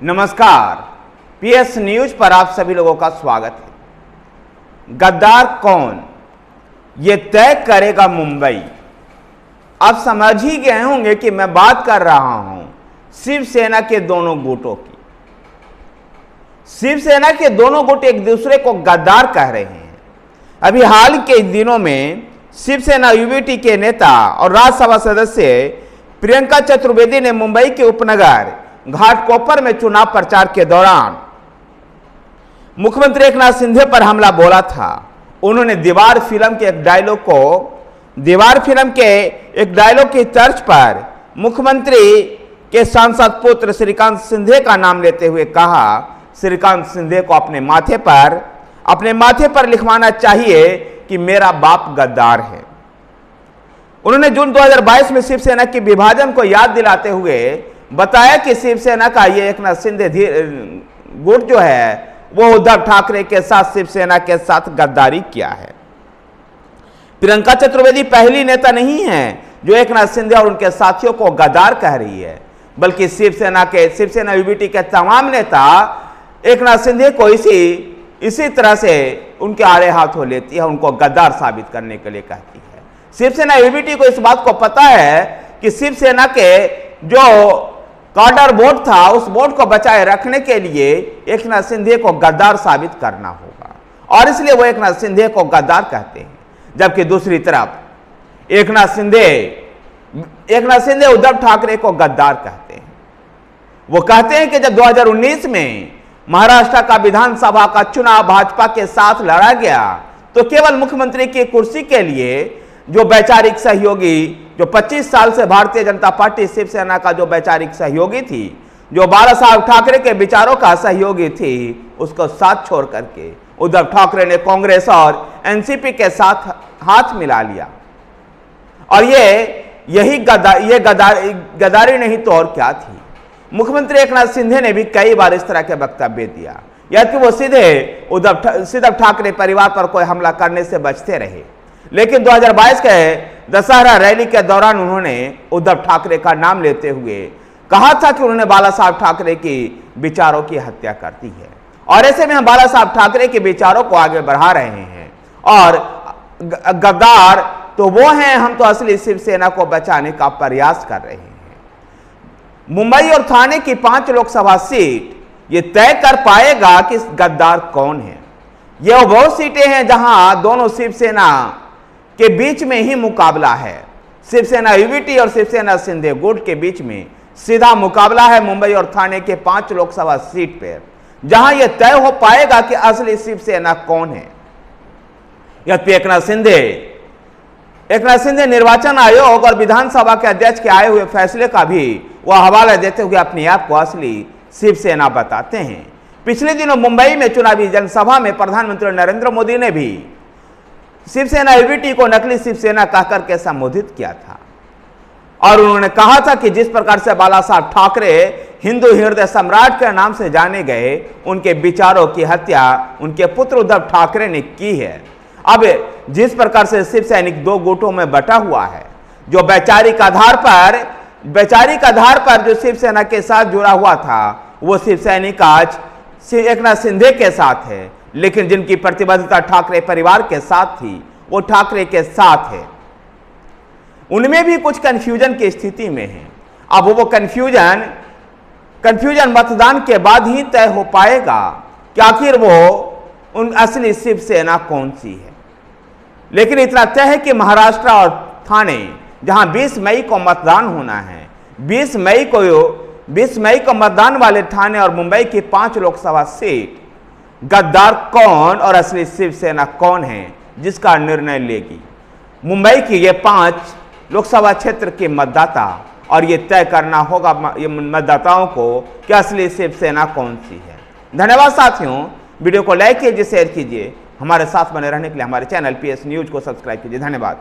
नमस्कार, PS news पर आप सभी लोगों का स्वागत है। गद्दार कौन, ये तय करेगा मुंबई। आप समझ ही गए होंगे कि मैं बात कर रहा हूं शिवसेना के दोनों गुटों की। शिवसेना के दोनों गुट एक दूसरे को गद्दार कह रहे हैं। अभी हाल के दिनों में शिवसेना यूबीटी के नेता और राज्यसभा सदस्य प्रियंका चतुर्वेदी ने मुंबई के उपनगर घाटकोपर में चुनाव प्रचार के दौरान मुख्यमंत्री एकनाथ शिंदे पर हमला बोला था। उन्होंने दीवार फिल्म के एक डायलॉग की तर्ज पर मुख्यमंत्री के सांसद पुत्र श्रीकांत शिंदे का नाम लेते हुए कहा, श्रीकांत शिंदे को अपने माथे पर लिखवाना चाहिए कि मेरा बाप गद्दार है। उन्होंने जून 2022 में शिवसेना के विभाजन को याद दिलाते हुए बताया कि शिवसेना का ये एकनाथ शिंदे गुट जो है वो उद्धव ठाकरे के साथ शिवसेना के साथ गद्दारी किया है। प्रियंका चतुर्वेदी पहली नेता नहीं है जो एकनाथ शिंदे और उनके साथियों को गद्दार कह रही है, बल्कि शिवसेना यूबीटी के तमाम नेता एकनाथ शिंदे को इसी तरह से उनके आड़े हाथों लेती है, उनको गद्दार साबित करने के लिए कहती है। शिवसेना यूबीटी को इस बात को पता है कि शिवसेना के जो कार्डर वोट था उस वोट को बचाए रखने के लिए एकनाथ शिंदे को गद्दार साबित करना होगा, और इसलिए वो एकनाथ शिंदे को गद्दार कहते हैं। जबकि दूसरी तरफ एकनाथ शिंदे उद्धव ठाकरे को गद्दार कहते हैं। वो कहते हैं कि जब 2019 में महाराष्ट्र का विधानसभा का चुनाव भाजपा के साथ लड़ा गया तो केवल मुख्यमंत्री की कुर्सी के लिए जो वैचारिक सहयोगी, जो 25 साल से भारतीय जनता पार्टी शिवसेना का जो वैचारिक सहयोगी थी, जो बाला साहब ठाकरे के विचारों का सहयोगी थी, उसको साथ छोड़ करके उद्धव ठाकरे ने कांग्रेस और एनसीपी के साथ हाथ मिला लिया। और यही गद्दारी नहीं तो और क्या थी। मुख्यमंत्री एकनाथ शिंदे ने भी कई बार इस तरह के वक्तव्य दिया, या कि वो सीधे उद्धव ठाकरे परिवार पर कोई हमला करने से बचते रहे। लेकिन 2022 के दशहरा रैली के दौरान उन्होंने उद्धव ठाकरे का नाम लेते हुए कहा था कि उन्होंने बाला साहब ठाकरे की विचारों की हत्या कर दी है, और ऐसे में हम बाला साहब ठाकरे के विचारों को आगे बढ़ा रहे हैं, और गद्दार तो वो हैं, हम तो असली शिवसेना को बचाने का प्रयास कर रहे हैं। मुंबई और ठाणे की 5 लोकसभा सीट ये तय कर पाएगा कि गद्दार कौन है। ये वो सीटें हैं जहां दोनों शिवसेना के बीच में ही मुकाबला है। शिवसेना यूबीटी और शिवसेना शिंदे गुट के बीच में सीधा मुकाबला है मुंबई और ठाणे के 5 लोकसभा सीट पर, जहां यह तय हो पाएगा कि असली शिवसेना कौन है। यद्यपि एकनाथ शिंदे निर्वाचन आयोग और विधानसभा के अध्यक्ष के आए हुए फैसले का भी वह हवाला देते हुए अपने आप को असली शिवसेना बताते हैं। पिछले दिनों मुंबई में चुनावी जनसभा में प्रधानमंत्री नरेंद्र मोदी ने भी शिवसेना यूबीटी को नकली शिवसेना कहकर के संबोधित किया था, और उन्होंने कहा था कि जिस प्रकार से बाला साहब ठाकरे हिंदू हृदय सम्राट के नाम से जाने गए, उनके विचारों की हत्या उनके पुत्र उद्धव ठाकरे ने की है। अब जिस प्रकार से शिव सैनिक 2 गुटों में बटा हुआ है, जो वैचारिक आधार पर जो शिवसेना के साथ जुड़ा हुआ था, वो शिव सैनिक आज एकनाथ शिंदे के साथ है, लेकिन जिनकी प्रतिबद्धता ठाकरे परिवार के साथ थी वो ठाकरे के साथ है। उनमें भी कुछ कंफ्यूजन की स्थिति में है। अब वो कंफ्यूजन मतदान के बाद ही तय हो पाएगा कि आखिर वो उन असली शिवसेना कौन सी है। लेकिन इतना तय है कि महाराष्ट्र और ठाणे, जहां 20 मई को मतदान होना है, 20 मई को मतदान वाले ठाणे और मुंबई की 5 लोकसभा सीट गद्दार कौन और असली शिवसेना कौन है, जिसका निर्णय लेगी मुंबई की ये 5 लोकसभा क्षेत्र के मतदाता, और ये तय करना होगा ये मतदाताओं को कि असली शिवसेना कौन सी है। धन्यवाद साथियों, वीडियो को लाइक कीजिए, शेयर कीजिए, हमारे साथ बने रहने के लिए हमारे चैनल पीएस न्यूज को सब्सक्राइब कीजिए। धन्यवाद।